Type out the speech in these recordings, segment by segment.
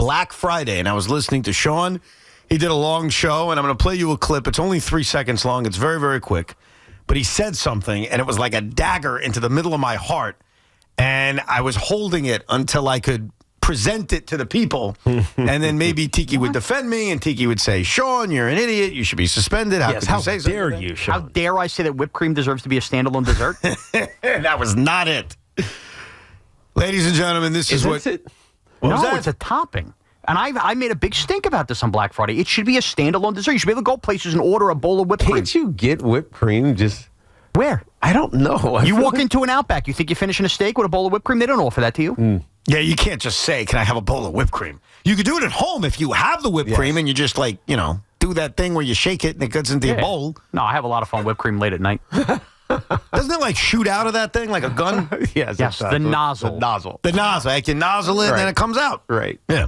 Black Friday, and I was listening to Shaun. He did a long show, and I'm going to play you a clip. It's only 3 seconds long. It's very, very quick. But he said something, and it was like a dagger into the middle of my heart, and I was holding it until I could present it to the people, and then maybe Tiki would defend me, and Tiki would say, Shaun, you're an idiot. You should be suspended. How dare you, Shaun? How dare I say that whipped cream deserves to be a standalone dessert? That was not it. Ladies and gentlemen, this is what... It? No, it's a topping. And I made a big stink about this on Black Friday. It should be a standalone dessert. You should be able to go places and order a bowl of whipped cream. Can't you get whipped cream just... Where? I don't know. You walk into an Outback. You think you're finishing a steak with a bowl of whipped cream? They don't offer that to you. Yeah, you can't just say, can I have a bowl of whipped cream? You could do it at home if you have the whipped cream and you just do that thing where you shake it and it gets into your bowl. No, I have a lot of fun with whipped cream late at night. Doesn't it shoot out of that thing like a gun? Yes, the nozzle. The nozzle. I can nozzle it and then it comes out. Right. Yeah.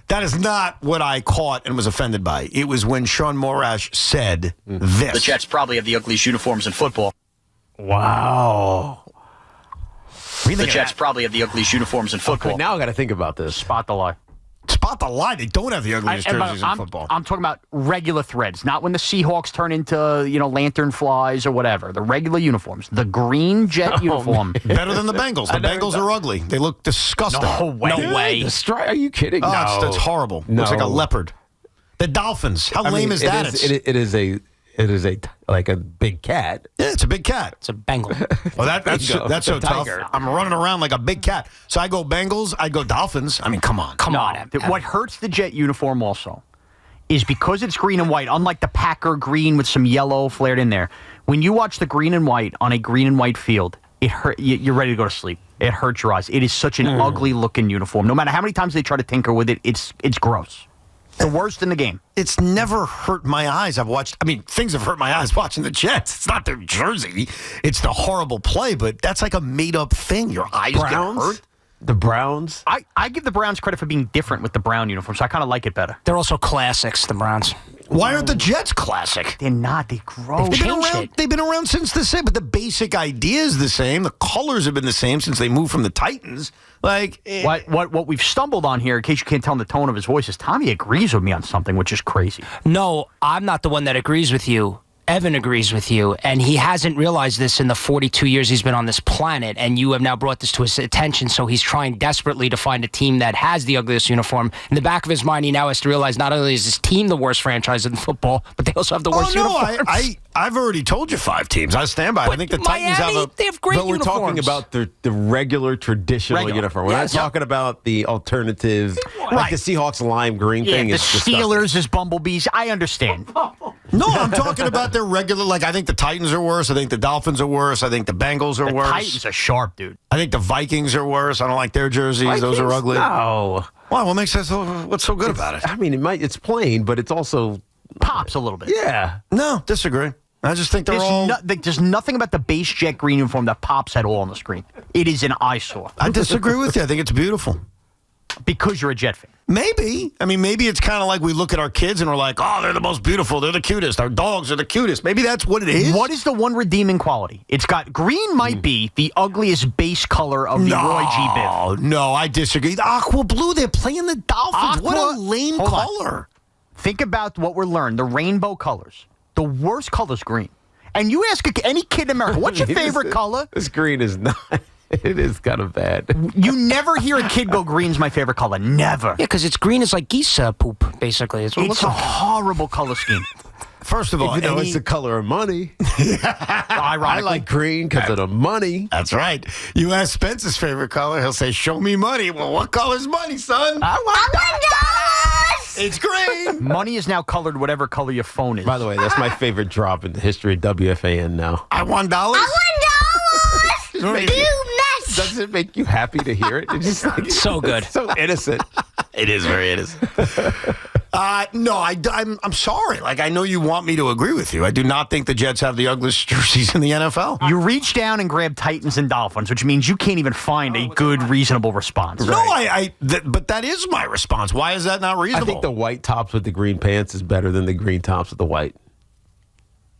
That is not what I caught and was offended by. It was when Shaun Morash said this. The Jets probably have the ugliest uniforms in football. Wow. The Jets probably have the ugliest uniforms in football. Okay, now I got to think about this. Spot the lie. Spot the lie. They don't have the ugliest jerseys in football. I'm talking about regular threads, not when the Seahawks turn into lantern flies or whatever. The regular uniforms, the green Jet uniform. Better than the Bengals. The Bengals are ugly. They look disgusting. No way. No way. Are you kidding? Oh, No. That's horrible. No. Looks like a leopard. The Dolphins. How lame is that? It is like a big cat. Yeah, it's a big cat. It's a Bengal. Well, that's so tough. tiger. I'm running around like a big cat. So I go Bengals, I go Dolphins. I mean, come on. Come on. What hurts the Jet uniform also is because it's green and white, unlike the Packer green with some yellow flared in there. When you watch the green and white on a green and white field, it hurt. You're ready to go to sleep. It hurts your eyes. It is such an ugly looking uniform. No matter how many times they try to tinker with it, it's gross. The worst in the game. It's never hurt my eyes. Things have hurt my eyes watching the Jets. It's not their jersey. It's the horrible play, but that's like a made-up thing. Your eyes get hurt. The Browns? I give the Browns credit for being different with the brown uniform, so I kind of like it better. They're also classics, the Browns. Why aren't the Jets classic? They're not. They grow. They've been around since the same, but the basic idea is the same. The colors have been the same since they moved from the Titans. What we've stumbled on here, in case you can't tell in the tone of his voice, is Tommy agrees with me on something, which is crazy. No, I'm not the one that agrees with you. Evan agrees with you, and he hasn't realized this in the 42 years he's been on this planet, and you have now brought this to his attention, so he's trying desperately to find a team that has the ugliest uniform. In the back of his mind, he now has to realize not only is his team the worst franchise in football, but they also have the worst uniforms. I've already told you 5 teams. I stand by it. I think the Titans they have great uniforms. But we're talking about the regular, traditional uniform. We're not talking about the alternative, like the Seahawks lime green thing. The It's Steelers is bumblebees. I understand. No, I'm talking about their regular, I think the Titans are worse. I think the Dolphins are worse. I think the Bengals are worse. The Titans are sharp, dude. I think the Vikings are worse. I don't like their jerseys. Those are ugly. No. Why? What makes that what's so good about it? I mean, it's plain, but it's also... Pops a little bit. Yeah. No, disagree. I just think there's nothing about the base Jet green uniform that pops at all on the screen. It is an eyesore. I disagree with you. I think it's beautiful. Because you're a Jet fan. Maybe. Maybe it's kind of like we look at our kids and we're like, oh, they're the most beautiful. They're the cutest. Our dogs are the cutest. Maybe that's what it is. What is the one redeeming quality? It's got green might be the ugliest base color of the Roy G. Biv. No, I disagree. The aqua blue, they're playing the Dolphins. What a lame color. Think about what we're learning. The rainbow colors. The worst color is green. And you ask any kid in America, what's your favorite color? This green is not... It is kind of bad. You never hear a kid go, green's my favorite color. Never. Yeah, because it's green is like geese poop, basically. It's a horrible color scheme. First of all, it's the color of money. I like green because of the money. That's right. You ask Spencer's favorite color, he'll say, show me money. Well, what color's money, son? I want dollars! It's green. Money is now colored whatever color your phone is. By the way, that's my favorite drop in the history of WFAN now. I want dollars? Does it make you happy to hear it? It's just so good. So innocent. It is very innocent. No, I'm sorry. I know you want me to agree with you. I do not think the Jets have the ugliest jerseys in the NFL. You reach down and grab Titans and Dolphins, which means you can't even find a good, reasonable response. Right. No, but that is my response. Why is that not reasonable? I think the white tops with the green pants is better than the green tops with the white.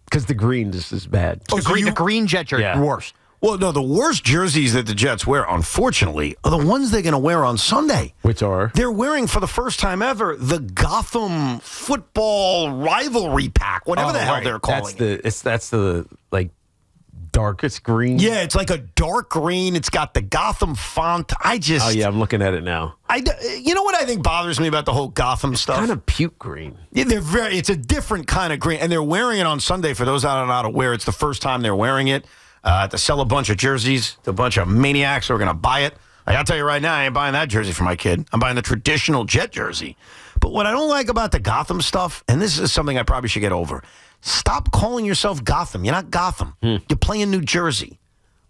Because the green just is bad. The green Jet jersey, worst. Well, no, the worst jerseys that the Jets wear, unfortunately, are the ones they're going to wear on Sunday. Which are? They're wearing, for the first time ever, the Gotham football rivalry pack, whatever the hell they're calling it. That's the, like, darkest green? Yeah, it's like a dark green. It's got the Gotham font. Oh, yeah, I'm looking at it now. You know what I think bothers me about the whole Gotham stuff? Kind of puke green. Yeah, it's a different kind of green, and they're wearing it on Sunday. For those that are not aware, it's the first time they're wearing it. To sell a bunch of jerseys to a bunch of maniacs who are going to buy it. I got to tell you right now, I ain't buying that jersey for my kid. I'm buying the traditional Jet jersey. But what I don't like about the Gotham stuff, and this is something I probably should get over, stop calling yourself Gotham. You're not Gotham. You're playing New Jersey.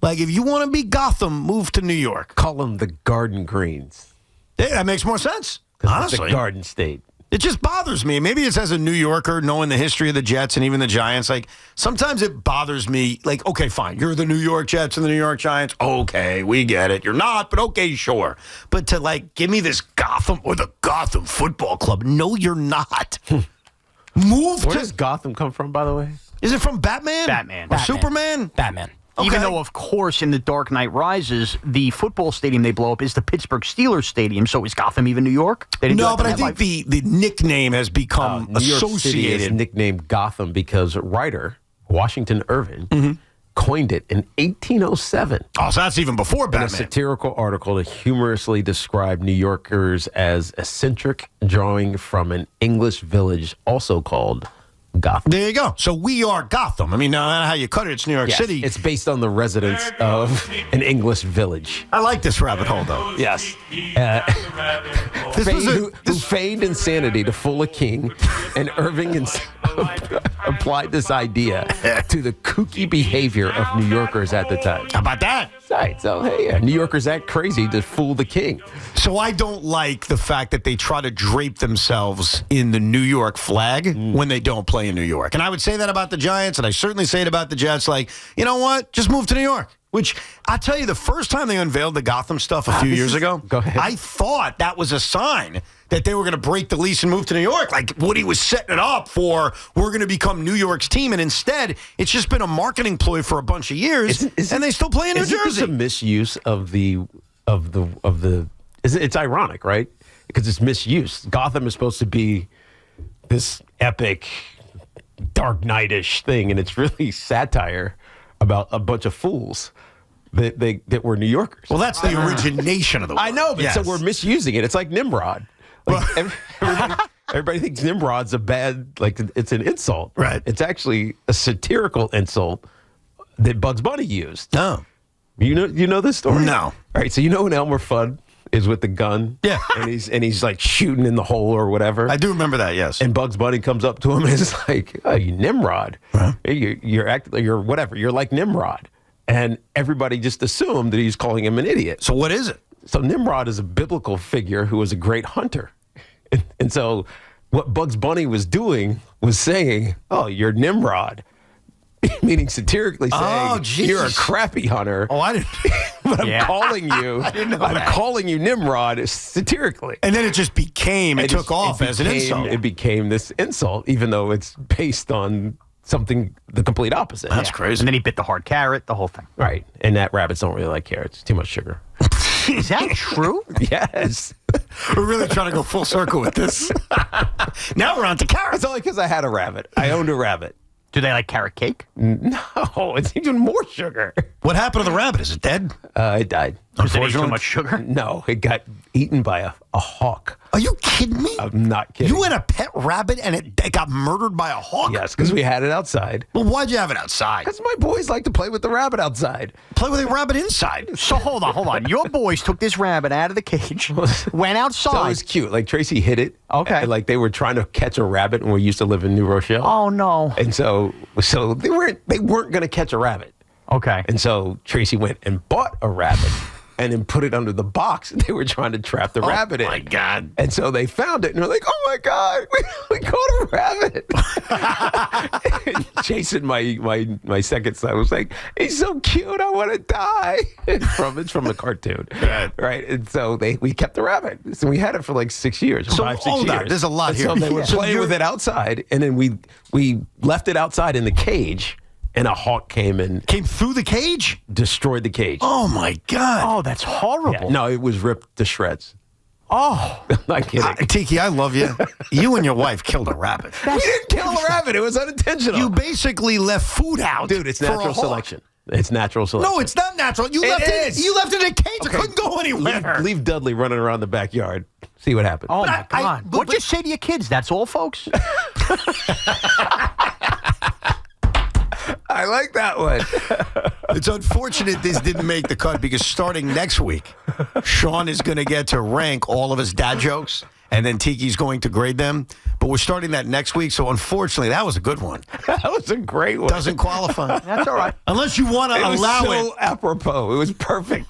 Like, if you want to be Gotham, move to New York. Call them the Garden Greens. Yeah, that makes more sense, honestly. It's the Garden State. It just bothers me. Maybe it's as a New Yorker, knowing the history of the Jets and even the Giants. Like, sometimes it bothers me. Like, okay, fine. You're the New York Jets and the New York Giants. Okay, we get it. You're not, but okay, sure. But to, like, give me this Gotham or the Gotham Football Club. No, you're not. Where does Gotham come from, by the way? Is it from Batman? Batman. Or Superman? Batman. Okay. Even though, of course, in The Dark Knight Rises, the football stadium they blow up is the Pittsburgh Steelers Stadium. So is Gotham even New York? No, but I think the nickname has become New York City associated. is nicknamed Gotham because writer Washington Irving coined it in 1807. Oh, so that's even before In Batman. a satirical article to humorously describe New Yorkers as eccentric, drawing from an English village also called Gotham. There you go. So we are Gotham. I mean, no matter how you cut it, it's New York City. It's based on the residents of an English village. I like this rabbit hole, though. Yes. This who feigned insanity to fool a king, and Irving applied this idea to the kooky behavior of New Yorkers at the time. How about that? Right. So, hey, New Yorkers act crazy to fool the king. So I don't like the fact that they try to drape themselves in the New York flag when they don't play in New York. And I would say that about the Giants, and I certainly say it about the Jets. Like, you know what? Just move to New York. Which, I tell you, the first time they unveiled the Gotham stuff a few years ago, Go ahead. I thought that was a sign that they were going to break the lease and move to New York. Like, Woody was setting it up for, we're going to become New York's team. And instead, it's just been a marketing ploy for a bunch of years, and they still play in New Jersey. It's a misuse of the. It's ironic, right? Because it's misuse. Gotham is supposed to be this epic, Dark Knight-ish thing, and it's really satire about a bunch of fools that were New Yorkers. Well, that's the origination of the word. I know, but Yes. so we're misusing it. It's like Nimrod. Like everybody thinks Nimrod's a bad, like it's an insult. Right. It's actually a satirical insult that Bugs Bunny used. No. You know this story? No. All right, so you know when Elmer Fudd is with the gun? Yeah. And he's like shooting in the hole or whatever. I do remember that, yes. And Bugs Bunny comes up to him and is like, "Oh, you Nimrod. You're acting, you're whatever. You're like Nimrod." And everybody just assumed that he's calling him an idiot. So what is it? So Nimrod is a biblical figure who was a great hunter. And so what Bugs Bunny was doing was saying, "Oh, you're Nimrod." Meaning satirically saying, "You're a crappy hunter." Oh, I didn't. But I'm calling you. I'm calling you Nimrod satirically. And then it just became, it took off as an insult. It became this insult, even though it's based on something the complete opposite. That's crazy. And then he bit the hard carrot, the whole thing. Right. And that rabbits don't really like carrots. Too much sugar. Is that true? Yes. We're really trying to go full circle with this. Now we're on to carrots. It's only because I had a rabbit. I owned a rabbit. Do they like carrot cake? No, it's even more sugar. What happened to the rabbit? Is it dead? It died. Because it ate too much sugar? No, it got eaten by a hawk. Are you kidding me? I'm not kidding. You had a pet rabbit and it got murdered by a hawk? Yes, because we had it outside. Well, why'd you have it outside? Because my boys like to play with the rabbit outside. Play with a rabbit inside. So hold on. Your boys took this rabbit out of the cage, went outside. So it was cute. Like Tracy hit it. Okay. And like they were trying to catch a rabbit when we used to live in New Rochelle. Oh, no. And so they weren't going to catch a rabbit. Okay. And so Tracy went and bought a rabbit and then put it under the box. They were trying to trap the rabbit in. Oh, my God. And so they found it and they're like, "Oh, my God, we caught a rabbit." Jason, my second son, was like, "He's so cute. I want to die." It's from a cartoon. Right. And so we kept the rabbit. So we had it for like 6 years. So 5-6 hold on. years. There's a lot And here. So they were So playing with it outside. And then we left it outside in the cage. and a hawk came and Came through the cage? destroyed the cage. Oh, my God. Oh, that's horrible. Yeah, no, it was ripped to shreds. Oh, I'm not kidding. Tiki, I love you. You and your wife killed a rabbit. We didn't kill a rabbit. It was unintentional. You basically left food out. Dude, it's for a natural hawk. selection. It's natural selection. No, it's not natural. You left is. it. You left it in a cage. Okay. It couldn't go anywhere. Leave Dudley running around the backyard. See what happens. oh But my I- God. What'd you say to your kids? That's all, folks? I like that one. It's unfortunate this didn't make the cut because starting next week, Shaun is going to get to rank all of his dad jokes, and then Tiki's going to grade them. But we're starting that next week, so unfortunately, that was a good one. That was a great one. Doesn't qualify. That's all right. Unless you want to It was allow so it. apropos. It was perfect.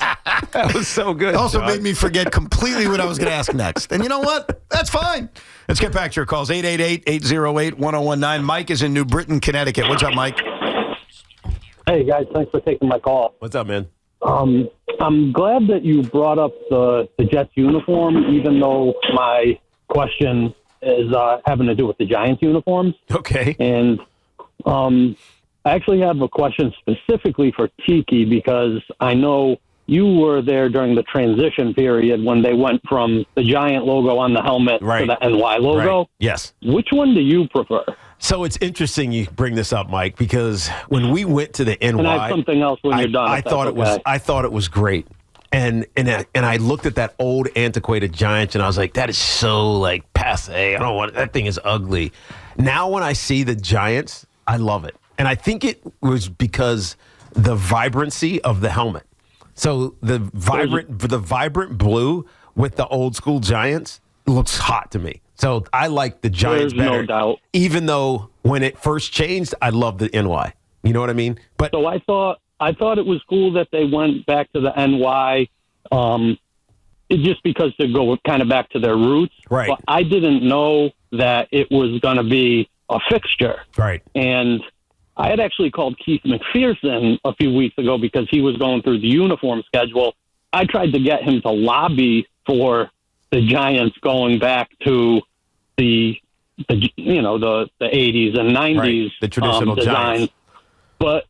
That was so good. It also John. made me forget completely what I was going to ask next. And you know what? That's fine. Let's get back to your calls. 888-808-1019. Mike is in New Britain, Connecticut. What's up, Mike? Hey, guys. Thanks for taking my call. What's up, man? I'm glad that you brought up the Jets uniform, even though my question is having to do with the Giants uniforms. Okay. And I actually have a question specifically for Tiki because I know you were there during the transition period when they went from the Giant logo on the helmet Right. to the NY logo. Right. Yes. Which one do you prefer? So it's interesting you bring this up, Mike, because when we went to the NY, And I have something else when you're done. I if that's thought it was okay. I thought it was great. And I looked at that old antiquated Giants and I was like, that is so like passe. I don't want that thing is ugly. Now when I see the Giants, I love it. And I think it was because the vibrancy of the helmet. So the vibrant blue with the old school Giants looks hot to me. So I like the Giants There's no better. doubt. Even though when it first changed, I loved the NY. You know what I mean? But So I thought it was cool that they went back to the NY, just because to go kind of back to their roots. Right. But I didn't know that it was going to be a fixture. right. And I had actually called Keith McPherson a few weeks ago because he was going through the uniform schedule. I tried to get him to lobby for the Giants going back to the 80s and 90s Right. The traditional designs. Giants. But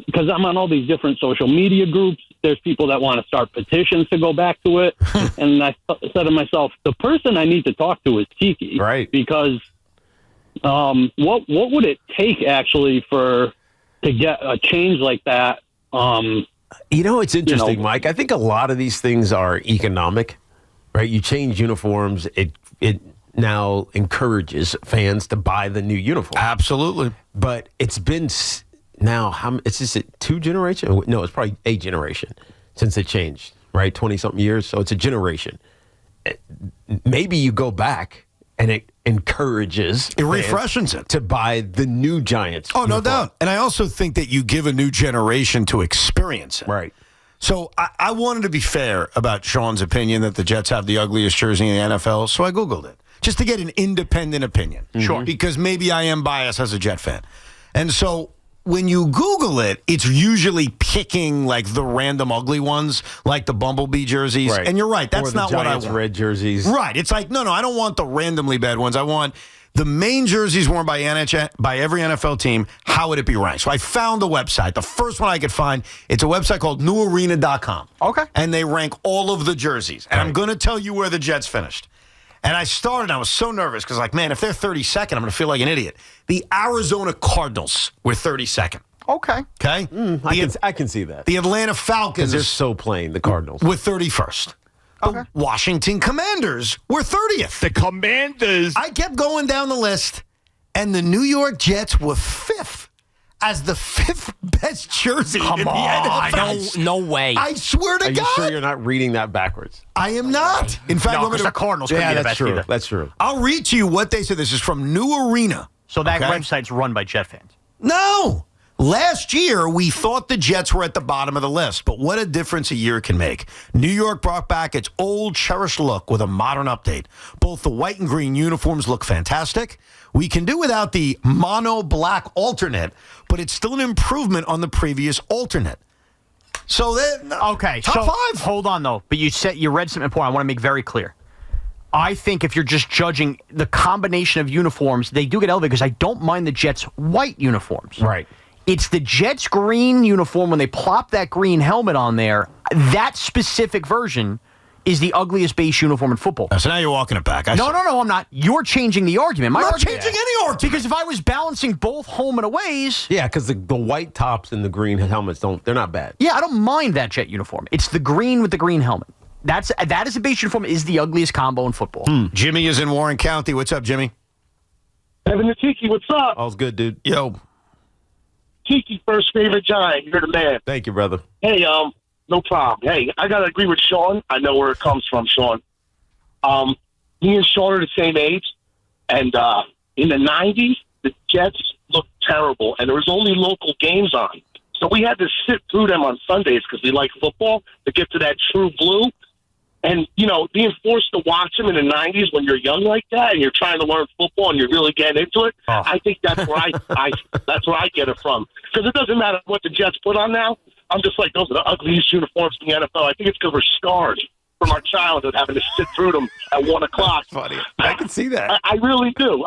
because I'm on all these different social media groups, there's people that want to start petitions to go back to it. And I said to myself, the person I need to talk to is Tiki. Right. Because what would it take actually to get a change like that? You know, it's interesting, know- Mike. I think a lot of these things are economic, right? You change uniforms, it now encourages fans to buy the new uniform. Absolutely. But it's been now, it's just 2 generations? No, it's probably a generation since it changed, right? 20-something years. So it's a generation. Maybe you go back and it encourages It fans refreshes it. to buy the new Giants. Oh, no uniform. doubt. And I also think that you give a new generation to experience it. Right. So I wanted to be fair about Shaun's opinion that the Jets have the ugliest jersey in the NFL, so I Googled it just to get an independent opinion. Sure. Because maybe I am biased as a Jet fan. And so when you Google it, it's usually picking like the random ugly ones, like the Bumblebee jerseys. Right. And you're right, that's Or the not what I Giants want. red jerseys. Right. It's like, no, I don't want the randomly bad ones. I want the main jerseys worn by every NFL team. How would it be ranked? So I found the website. The first one I could find, it's a website called newarena.com. Okay. And they rank all of the jerseys. And I'm going to tell you where the Jets finished. And I started, and I was so nervous because, like, man, if they're 32nd, I'm going to feel like an idiot. The Arizona Cardinals were 32nd. Okay. Okay? I can see that. The Atlanta Because Falcons they're so plain, the Cardinals. were 31st. The Washington Commanders were 30th. The Commanders. I kept going down the list, and the New York Jets were 5th as the 5th best jersey in the NFL. No way. I swear to Are you God. sure you're not reading that backwards? I am not. In fact, No, want me because to- the Cardinals couldn't be the that's best true. either. That's true. I'll read to you what they said. This is from New Arena. So that Okay. website's run by Jet fans. No. Last year, we thought the Jets were at the bottom of the list, but what a difference a year can make. New York brought back its old, cherished look with a modern update. Both the white and green uniforms look fantastic. We can do without the mono black alternate, but it's still an improvement on the previous alternate. So, Okay, top so 5. hold on though. But you read something important. I want to make very clear. I think if you're just judging the combination of uniforms, they do get elevated because I don't mind the Jets' white uniforms. Right. It's the Jets green uniform when they plop that green helmet on there. That specific version is the ugliest base uniform in football. So now you're walking it back. No, I'm not. You're changing the argument. I'm not changing any argument. Because if I was balancing both home and aways... Yeah, because the white tops and the green helmets, they're not bad. Yeah, I don't mind that Jet uniform. It's the green with the green helmet. That is a base uniform, is the ugliest combo in football. Jimmy is in Warren County. What's up, Jimmy? Evan and Tiki, what's up? All's good, dude. Yo. Tiki, first favorite Giant. You're the man. Thank you, brother. Hey, no problem. Hey, I got to agree with Shaun. I know where it comes from, Shaun. Me and Shaun are the same age. And in the 90s, the Jets looked terrible. And there was only local games on. So we had to sit through them on Sundays because we like football to get to that true blue. And, being forced to watch them in the 90s when you're young like that and you're trying to learn football and you're really getting into it, I think that's where that's where I get it from. Because it doesn't matter what the Jets put on now. I'm just like, those are the ugliest uniforms in the NFL. I think it's because we're scarred from our childhood having to sit through them at 1 o'clock. Funny. I can see that. I really do.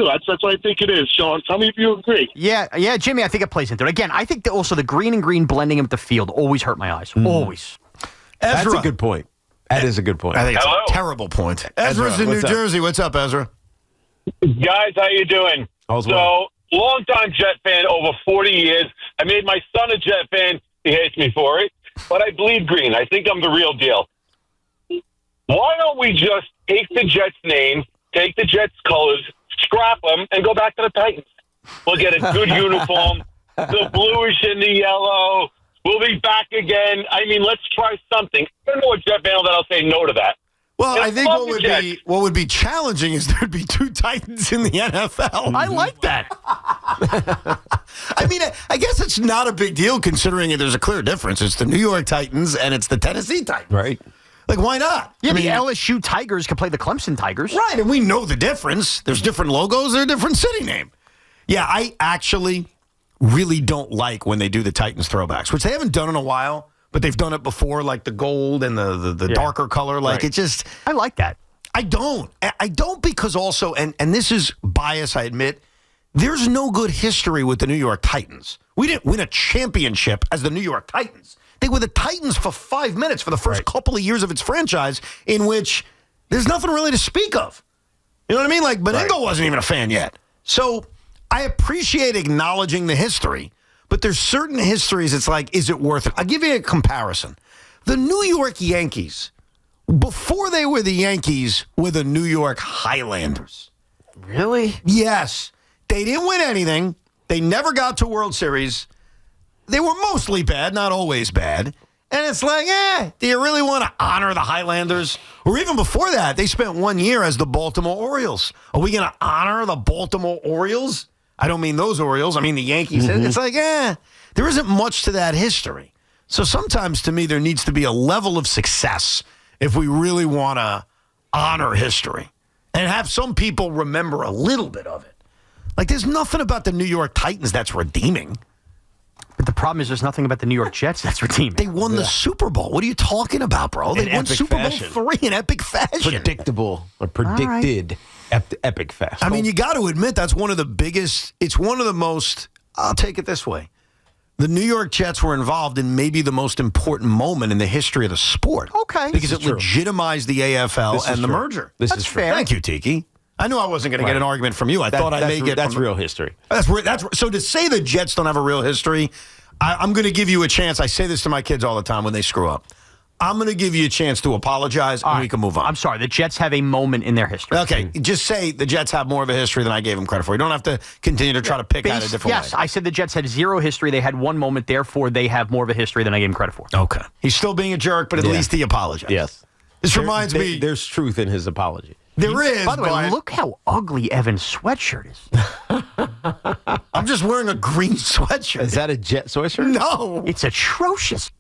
That's what I think it is, Shaun. Tell me if you agree. Yeah, Jimmy, I think it plays into it. Again, I think that also the green and green blending them at the field always hurt my eyes. Always. Ezra. That's a good point. That is a good point. I think it's a terrible point. Ezra's in New Jersey. What's up, Ezra? Guys, how you doing? Long-time Jet fan, over 40 years. I made my son a Jet fan. He hates me for it. But I bleed green. I think I'm the real deal. Why don't we just take the Jets name, take the Jets colors, scrap them, and go back to the Titans? We'll get a good uniform, the bluish and the yellow. We'll be back again. I mean, let's try something. I don't know a Jet fan that'll say no to that. Well, I think what would be challenging is there'd be 2 Titans in the NFL. I like that. I mean, I guess it's not a big deal considering there's a clear difference. It's the New York Titans and it's the Tennessee Titans. Right. Like, why not? Yeah, the LSU Tigers can play the Clemson Tigers. Right, and we know the difference. There's different logos. They're a different city name. Yeah, I actually really don't like when they do the Titans throwbacks, which they haven't done in a while, but they've done it before, like the gold and the darker color. Like, it just... I like that. I don't because also, and this is bias, I admit, there's no good history with the New York Titans. We didn't win a championship as the New York Titans. They were the Titans for 5 minutes for the first couple of years of its franchise, in which there's nothing really to speak of. You know what I mean? Like, Benigno wasn't even a fan yet. So I appreciate acknowledging the history, but there's certain histories, it's like, is it worth it? I'll give you a comparison. The New York Yankees, before they were the Yankees, were the New York Highlanders. Really? Yes. They didn't win anything. They never got to World Series. They were mostly bad, not always bad. And it's like, do you really want to honor the Highlanders? Or even before that, they spent 1 year as the Baltimore Orioles. Are we going to honor the Baltimore Orioles? I don't mean those Orioles. I mean the Yankees. Mm-hmm. It's like, there isn't much to that history. So sometimes, to me, there needs to be a level of success if we really want to honor history and have some people remember a little bit of it. Like, there's nothing about the New York Titans that's redeeming. But the problem is there's nothing about the New York Jets that's redeeming. They won the Super Bowl. What are you talking about, bro? They won Super Bowl III in epic fashion. Predictable or predicted epic fashion. I mean, you got to admit that's one of the biggest. It's one of the most. I'll take it this way. The New York Jets were involved in maybe the most important moment in the history of the sport. Okay. Because it legitimized the AFL and the merger. This is fair. Thank you, Tiki. I knew I wasn't going to get an argument from you. I thought I may get. That's real history. That's so to say the Jets don't have a real history. I'm going to give you a chance. I say this to my kids all the time when they screw up. I'm going to give you a chance to apologize, and we can move on. I'm sorry. The Jets have a moment in their history. Okay, just say the Jets have more of a history than I gave them credit for. You don't have to continue to try to pick out a different way. Yes, I said the Jets had zero history. They had one moment. Therefore, they have more of a history than I gave them credit for. Okay. He's still being a jerk, but at least he apologized. Yes. This reminds me. There's truth in his apology. There is. By the way, look how ugly Evan's sweatshirt is. I'm just wearing a green sweatshirt. Is that a Jet sweatshirt? No. It's atrocious.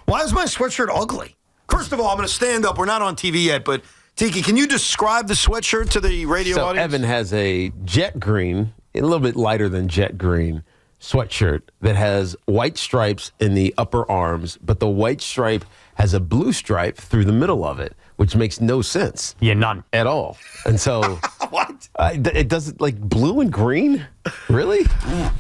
Why is my sweatshirt ugly? First of all, I'm going to stand up. We're not on TV yet, but Tiki, can you describe the sweatshirt to the radio audience? Evan has a jet green, a little bit lighter than jet green, sweatshirt that has white stripes in the upper arms, but the white stripe has a blue stripe through the middle of it, which makes no sense. Yeah, none. At all. And so what? It does like blue and green? Really?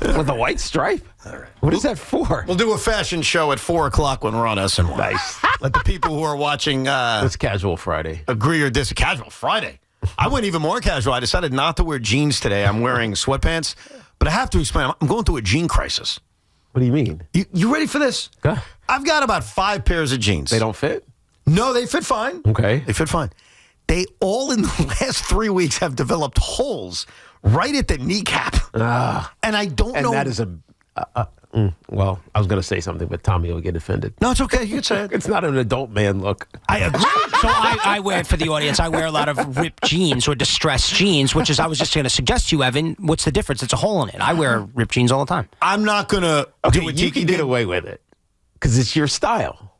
With a white stripe? All right. What is that for? We'll do a fashion show at 4 o'clock when we're on SNY. Nice. Let the people who are watching It's Casual Friday. agree or disagree. Casual Friday. I went even more casual. I decided not to wear jeans today. I'm wearing sweatpants. But I have to explain. I'm going through a jean crisis. What do you mean? You ready for this? Go. I've got about 5 pairs of jeans. They don't fit? No, they fit fine. Okay. They fit fine. They all in the last 3 weeks have developed holes right at the kneecap. And I don't know. And that is well, I was going to say something, but Tommy will get offended. No, it's okay. You can say it. It's not an adult man look. I agree. So I wear, for the audience, I wear a lot of ripped jeans or distressed jeans, which is, I was just going to suggest to you, Evan, what's the difference? It's a hole in it. I wear ripped jeans all the time. I'm not going to do what you Tiki can did. get away with it because it's your style.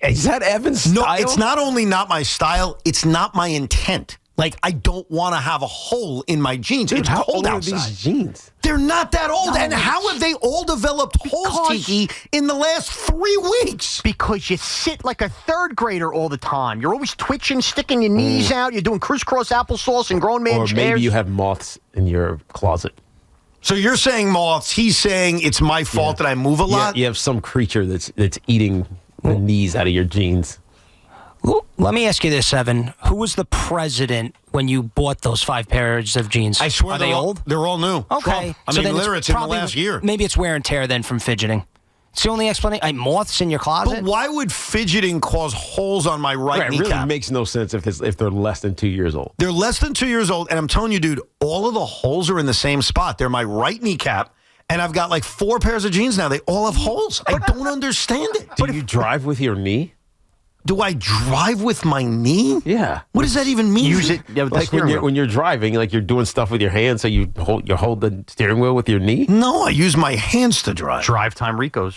Is that Evan's style? No, it's not only not my style, it's not my intent. Like, I don't want to have a hole in my jeans. Dude, it's how cold old are outside. these jeans? They're not that old. No, and how have they all developed holes, Tiki, in the last 3 weeks? Because you sit like a third grader all the time. You're always twitching, sticking your knees out. You're doing crisscross applesauce and grown man Or chairs. maybe you have moths in your closet. So you're saying moths. He's saying it's my fault that I move a lot? You have some creature that's eating the knees out of your jeans. Let me ask you this, Evan. Who was the president when you bought those 5 pairs of jeans? I swear Are they old? They're all new. Okay. Trump. I So mean, then literally, it's in the probably- last year. Maybe it's wear and tear then from fidgeting. It's the only explanation. Moths in your closet? But why would fidgeting cause holes on my right It kneecap? really makes no sense if they're less than 2 years old. They're less than 2 years old, and I'm telling you, dude, all of the holes are in the same spot. They're my right kneecap, and I've got like 4 pairs of jeans now. They all have holes. I don't understand it. Do you drive with your knee? Do I drive with my knee? Yeah. What does that even mean? use it. Yeah, with the Like steering wheel. when you're driving, like you're doing stuff with your hands, so you hold the steering wheel with your knee? No, I use my hands to drive. Drive home Rico.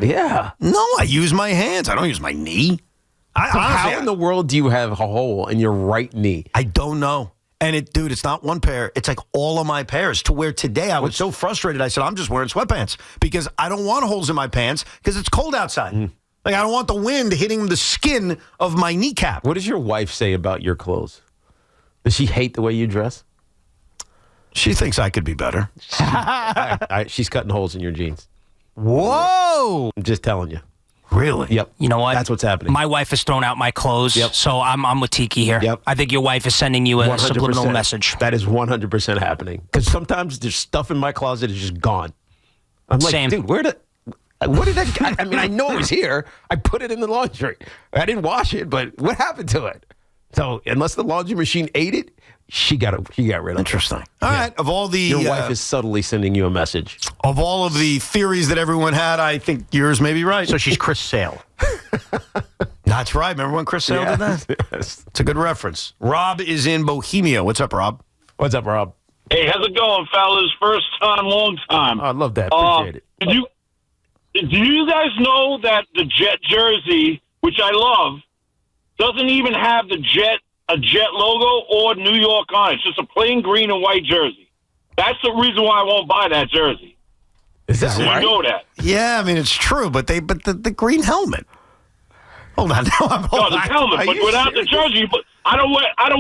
Yeah. No, I use my hands. I don't use my knee. Honestly, How in the world do you have a hole in your right knee? I don't know. And dude, it's not one pair. It's like all of my pairs. To where today I was so frustrated. I said, I'm just wearing sweatpants because I don't want holes in my pants because it's cold outside. Like, I don't want the wind hitting the skin of my kneecap. What does your wife say about your clothes? Does she hate the way you dress? She thinks I could be better. She's cutting holes in your jeans. Whoa! I'm just telling you. Really? Yep. You know what? That's what's happening. My wife has thrown out my clothes, Yep. so I'm with Tiki here. Yep. I think your wife is sending you a 100%. subliminal message. That is 100% happening. Because sometimes there's stuff in my closet that's just gone. I'm like, Same. dude, what did that? I mean, I know it was here. I put it in the laundry. I didn't wash it, but what happened to it? So unless the laundry machine ate it, she got rid of it. Interesting. All right. Of all the Your wife is subtly sending you a message. of all of the theories that everyone had, I think yours may be right. So she's Chris Sale. That's right. Remember when Chris Sale did that? Yes. It's a good reference. Rob is in Bohemia. What's up, Rob? What's up, Rob? Hey, how's it going, fellas? First time, long time. Oh, I love that. Appreciate it. Do you guys know that the Jet jersey, which I love, doesn't even have a Jet logo or New York on it? It's just a plain green and white jersey. That's the reason why I won't buy that jersey. Is that You right? know that. Yeah, I mean it's true, but the green helmet. Hold on, No, the helmet, but without the jersey, but I don't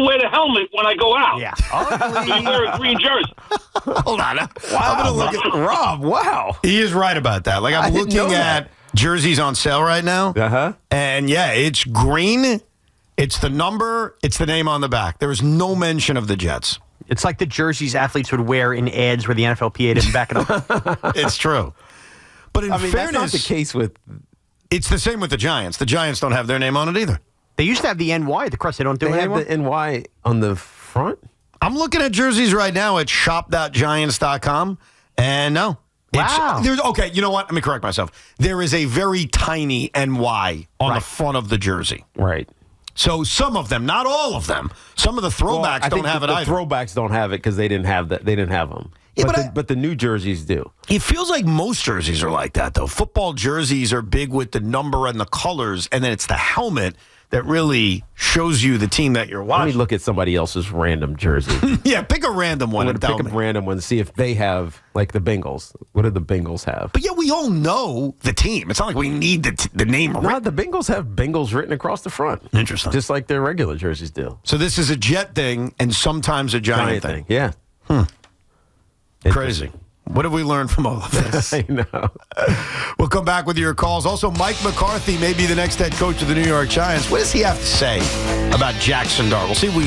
wear the helmet when I go out. Yeah. So you wear a green jersey. Hold on. Wow, I'm gonna look at Rob. Wow. He is right about that. Like, I I'm didn't know looking that. at jerseys on sale right now. Uh-huh. And yeah, it's green. It's the number. It's the name on the back. There is no mention of the Jets. It's like the jerseys athletes would wear in ads where the NFLPA didn't back it up. It's true. But in I mean, that's not fairness, the case with. it's the same with the Giants. The Giants don't have their name on it either. They used to have the NY at the crest. They don't do They it have anymore? the NY on the front. I'm looking at jerseys right now at shop.giants.com, and no. Wow. Okay, you know what? Let me correct myself. There is a very tiny NY on the front of the jersey. Right. So some of them, not all of them, some of the throwbacks don't have it the either. throwbacks don't have it because they didn't have that. They didn't have them. Yeah, but the new jerseys do. It feels like most jerseys are like that, though. Football jerseys are big with the number and the colors, and then it's the helmet that really shows you the team that you're Let watching. me look at somebody else's random jersey. Yeah, pick a random one. I'm going to pick a random one and see if they have, like the Bengals. What do the Bengals have? But yeah, we all know the team. It's not like we need the name. No, the Bengals have Bengals written across the front. Interesting. Just like their regular jerseys do. So this is a Jet thing and sometimes a Giant thing. Yeah. Crazy. What have we learned from all of this? I know. We'll come back with your calls. Also, Mike McCarthy may be the next head coach of the New York Giants. What does he have to say about Jackson Dart? We'll see if we